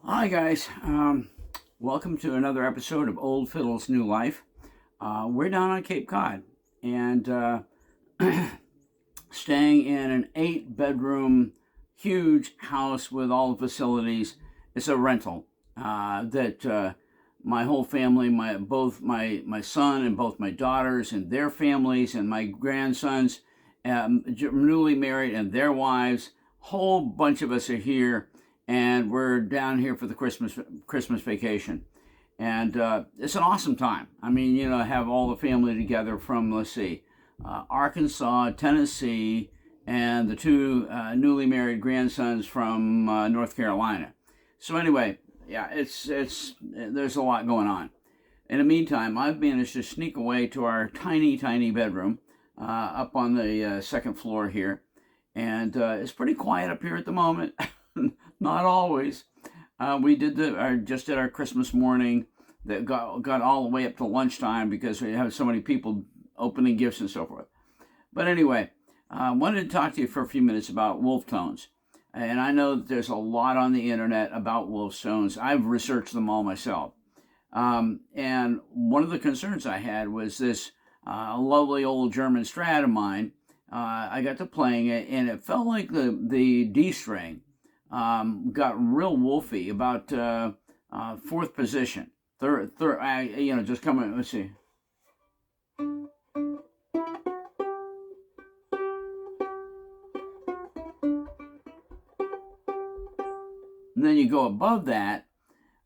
Hi, guys. Welcome to another episode of Old Fiddle's New Life. We're down on Cape Cod and staying in an 8 bedroom, huge house with all the facilities. It's a rental that my whole family, both my son and both my daughters and their families and my grandsons, newly married and their wives, whole bunch of us are here, and we're down here for the Christmas vacation. And it's an awesome time. I mean, have all the family together from, let's see, Arkansas, Tennessee, and the two newly married grandsons from North Carolina. So anyway, yeah, it's there's a lot going on. In the meantime, I've managed to sneak away to our tiny bedroom up on the second floor here, and it's pretty quiet up here at the moment. Not always. We just did our Christmas morning that got all the way up to lunchtime because we have so many people opening gifts and so forth. But anyway, I wanted to talk to you for a few minutes about wolf tones. And I know that there's a lot on the internet about wolf tones. I've researched them all myself. And one of the concerns I had was this lovely old German Strad of mine. I got to playing it, and it felt like the D string got real wolfy about fourth position. Third, just coming. Let's see. And then you go above that.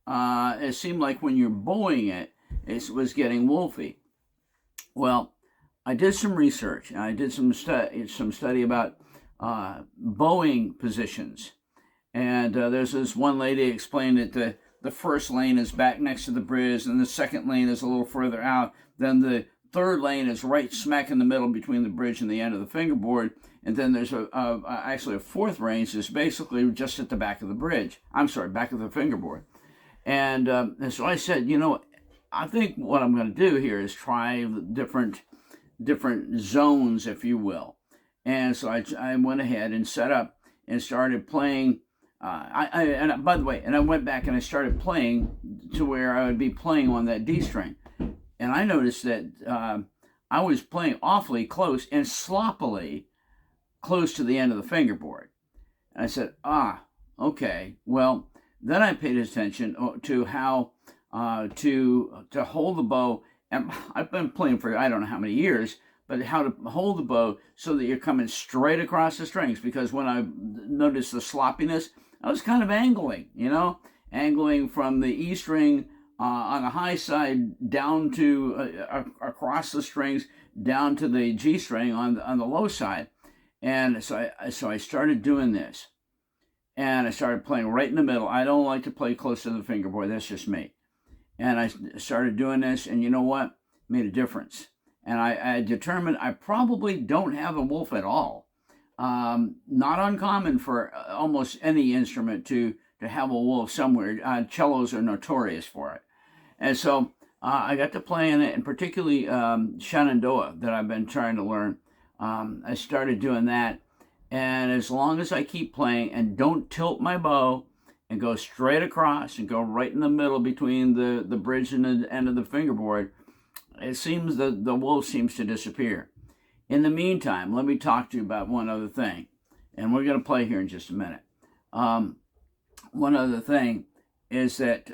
It seemed like when you're bowing it, it was getting wolfy. Well, I did some research, and I did some study about bowing positions. And there's this one lady explained that the first lane is back next to the bridge, and the second lane is a little further out. Then the third lane is right smack in the middle between the bridge and the end of the fingerboard. And then there's actually a fourth range that's basically just at the back of the bridge. I'm sorry, back of the fingerboard. And so I said, I think what I'm going to do here is try different zones, if you will. And so I went ahead and set up and started playing. By the way, I went back and I started playing to where I would be playing on that D string. And I noticed that I was playing awfully close and sloppily close to the end of the fingerboard. And I said, okay. Well, then I paid attention to how to hold the bow. And I've been playing for I don't know how many years, but how to hold the bow so that you're coming straight across the strings. Because when I noticed the sloppiness, I was kind of angling, angling from the E string on the high side down to across the strings down to the G string on the low side. And so I started doing this, and I started playing right in the middle. I don't like to play close to the fingerboard. That's just me. And I started doing this, and you know what? It made a difference. And I determined I probably don't have a wolf at all. Not uncommon for almost any instrument to have a wolf somewhere. Cellos are notorious for it. And so I got to play in it, and particularly Shenendoah that I've been trying to learn. I started doing that. And as long as I keep playing and don't tilt my bow and go straight across and go right in the middle between the bridge and the end of the fingerboard, it seems the wolf seems to disappear. In the meantime, let me talk to you about one other thing, and we're going to play here in just a minute. One other thing is that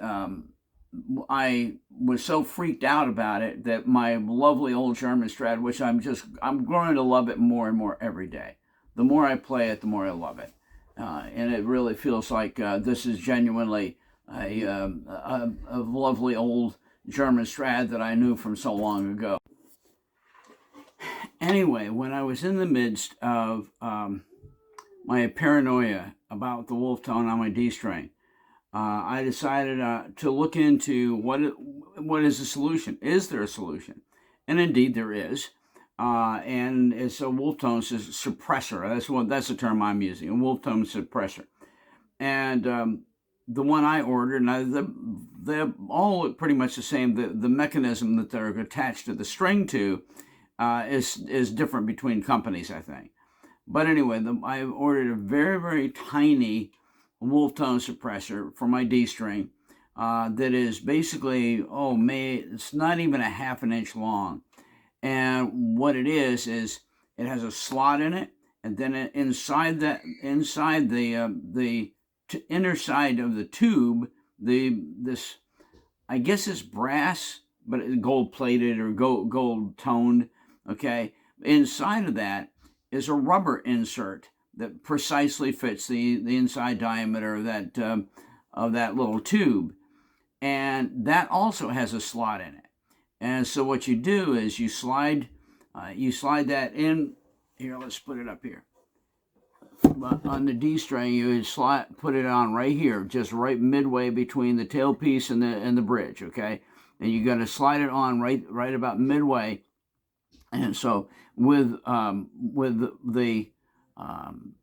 I was so freaked out about it that my lovely old German Strad, which I'm growing to love it more and more every day. The more I play it, the more I love it, and it really feels like this is genuinely a lovely old German Strad that I knew from so long ago. Anyway, when I was in the midst of my paranoia about the wolf tone on my D string, I decided to look into what is the solution. Is there a solution? And indeed there is. And it's a wolf tone suppressor. That's the term I'm using. A wolf tone suppressor. And the one I ordered, and they're all pretty much the same. The mechanism that they're attached to the string to is different between companies, I think. But anyway, I ordered a very, very tiny wolf tone suppressor for my D string that is basically, it's not even a half an inch long. And what it is it has a slot in it, and then inside the inner side of the tube, this, I guess it's brass, but it's gold plated or gold toned. Okay, inside of that is a rubber insert that precisely fits the inside diameter of that little tube, and that also has a slot in it. And so what you do is you slide that in here. Let's put it up here. On the D string, you would put it on right here, just right midway between the tailpiece and the bridge. Okay, and you're going to slide it on right about midway. And so with the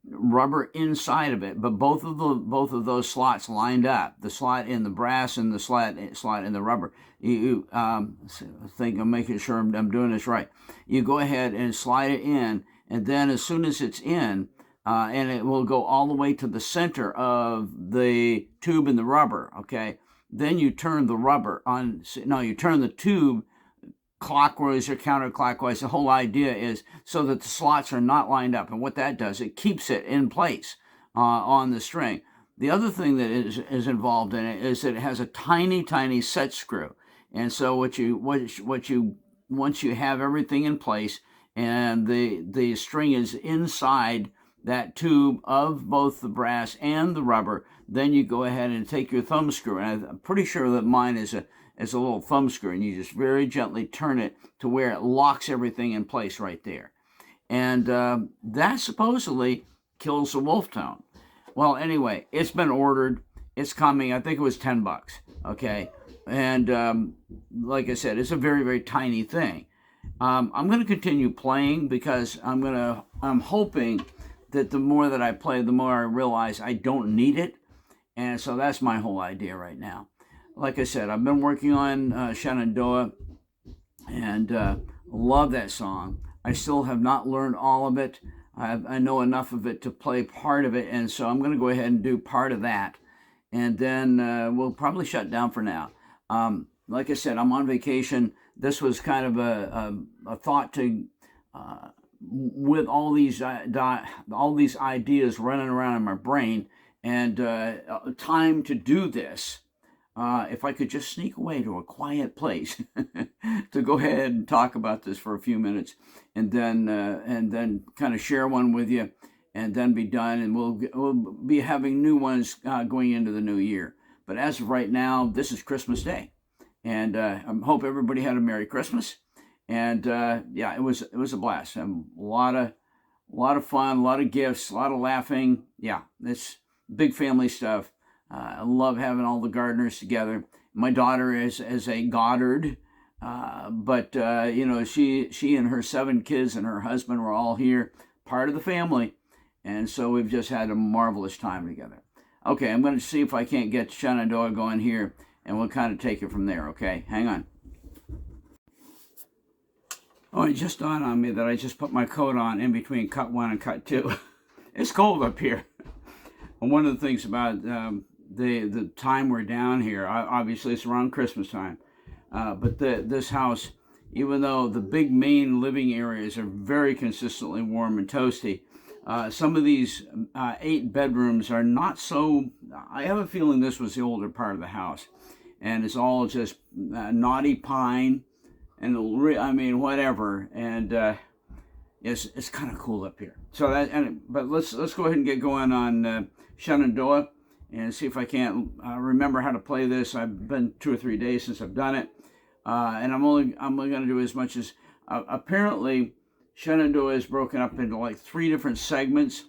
rubber inside of it, but both of those slots lined up, the slot in the brass and the slot in the rubber. You I think I'm making sure I'm doing this right. You go ahead and slide it in, and then as soon as it's in, and it will go all the way to the center of the tube and the rubber. Okay, then you turn the rubber on. No, you turn the tube clockwise or counterclockwise. The whole idea is so that the slots are not lined up, and what that does, it keeps it in place on the string. The other thing that is involved in it is that it has a tiny set screw, and so once you have everything in place and the string is inside that tube of both the brass and the rubber, then you go ahead and take your thumb screw, and I'm pretty sure that mine is a little thumb screw, and you just very gently turn it to where it locks everything in place right there. And that supposedly kills the wolf tone. Well, anyway, it's been ordered. It's coming. I think it was $10. Okay, and like I said, it's a very tiny thing. I'm going to continue playing because I'm hoping that the more that I play, the more I realize I don't need it, and so that's my whole idea right now. Like I said, I've been working on Shenendoah, and love that song. I still have not learned all of it. I know enough of it to play part of it, and so I'm going to go ahead and do part of that, and then we'll probably shut down for now. Like I said, I'm on vacation. This was kind of a thought to, with all these ideas running around in my brain, and time to do this. If I could just sneak away to a quiet place to go ahead and talk about this for a few minutes, and then kind of share one with you, and then be done, and we'll be having new ones going into the new year. But as of right now, this is Christmas Day, and I hope everybody had a Merry Christmas. And yeah, it was a blast. A lot of fun, a lot of gifts, a lot of laughing. Yeah, it's big family stuff. I love having all the gardeners together. My daughter is a Goddard, but she and her 7 kids and her husband were all here, part of the family, and so we've just had a marvelous time together. Okay, I'm going to see if I can't get Shenendoah going here, and we'll kind of take it from there. Okay, hang on. Oh, it just dawned on me that I just put my coat on in between cut 1 and cut 2. It's cold up here. And one of the things about the time we're down here, obviously it's around Christmas time, but this house, even though the big main living areas are very consistently warm and toasty, some of these 8 bedrooms are not so. I have a feeling this was the older part of the house, and it's all just knotty pine, and whatever, and it's kind of cool up here. So but let's go ahead and get going on Shenendoah and see if I can't remember how to play this. I've been 2 or 3 days since I've done it, and I'm only going to do as much as apparently Shenendoah is broken up into like 3 different segments,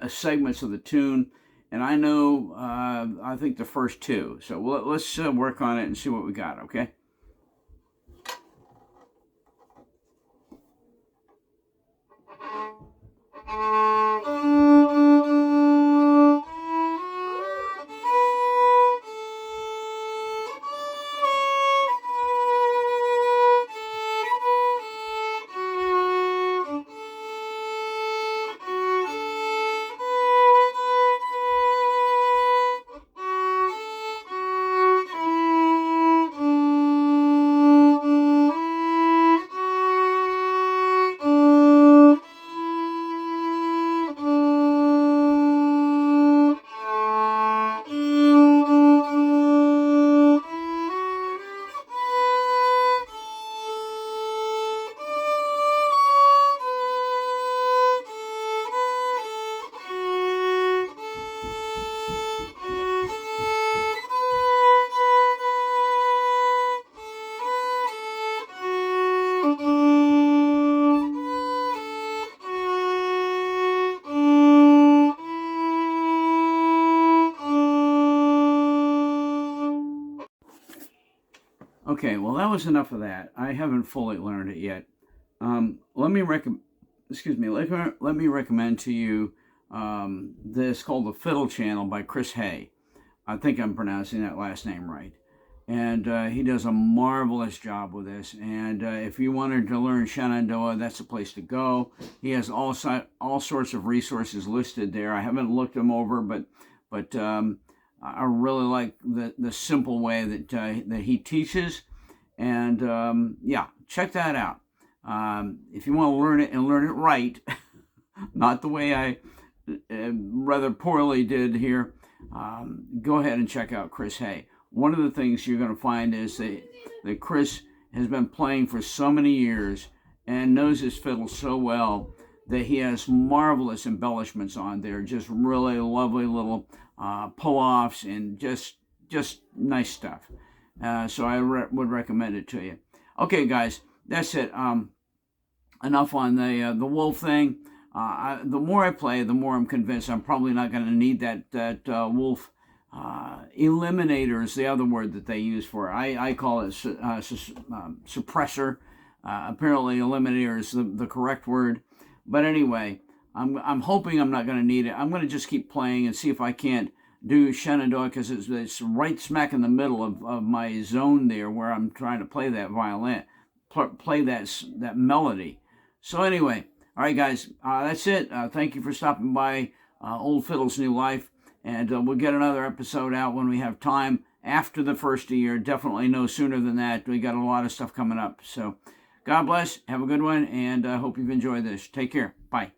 segments of the tune, and I know I think the first 2. So let's work on it and see what we got. Okay. Okay, well, that was enough of that. I haven't fully learned it yet. Let me let me recommend to you this called the Fiddle Channel by Chris Hay. I think I'm pronouncing that last name right. And he does a marvelous job with this. And if you wanted to learn Shenendoah, that's the place to go. He has all sorts of resources listed there. I haven't looked them over, but I really like the simple way that he teaches. And yeah, check that out. If you want to learn it and learn it right, not the way I rather poorly did here, go ahead and check out Chris Hay. One of the things you're going to find is that Chris has been playing for so many years and knows his fiddle so well that he has marvelous embellishments on there, just really lovely little pull-offs and just nice stuff. So I would recommend it to you. Okay, guys, that's it. Enough on the wolf thing. The more I play, the more I'm convinced I'm probably not going to need that wolf. Eliminator is the other word that they use for it. I call it suppressor. Apparently, eliminator is the correct word. But anyway, I'm hoping I'm not going to need it. I'm going to just keep playing and see if I can't do Shenendoah, because it's right smack in the middle of my zone there where I'm trying to play that violin, play that melody. So anyway, all right, guys, that's it. Thank you for stopping by Old Fiddle's New Life. And we'll get another episode out when we have time after the first of the year. Definitely no sooner than that. We got a lot of stuff coming up. So God bless. Have a good one. And I hope you've enjoyed this. Take care. Bye.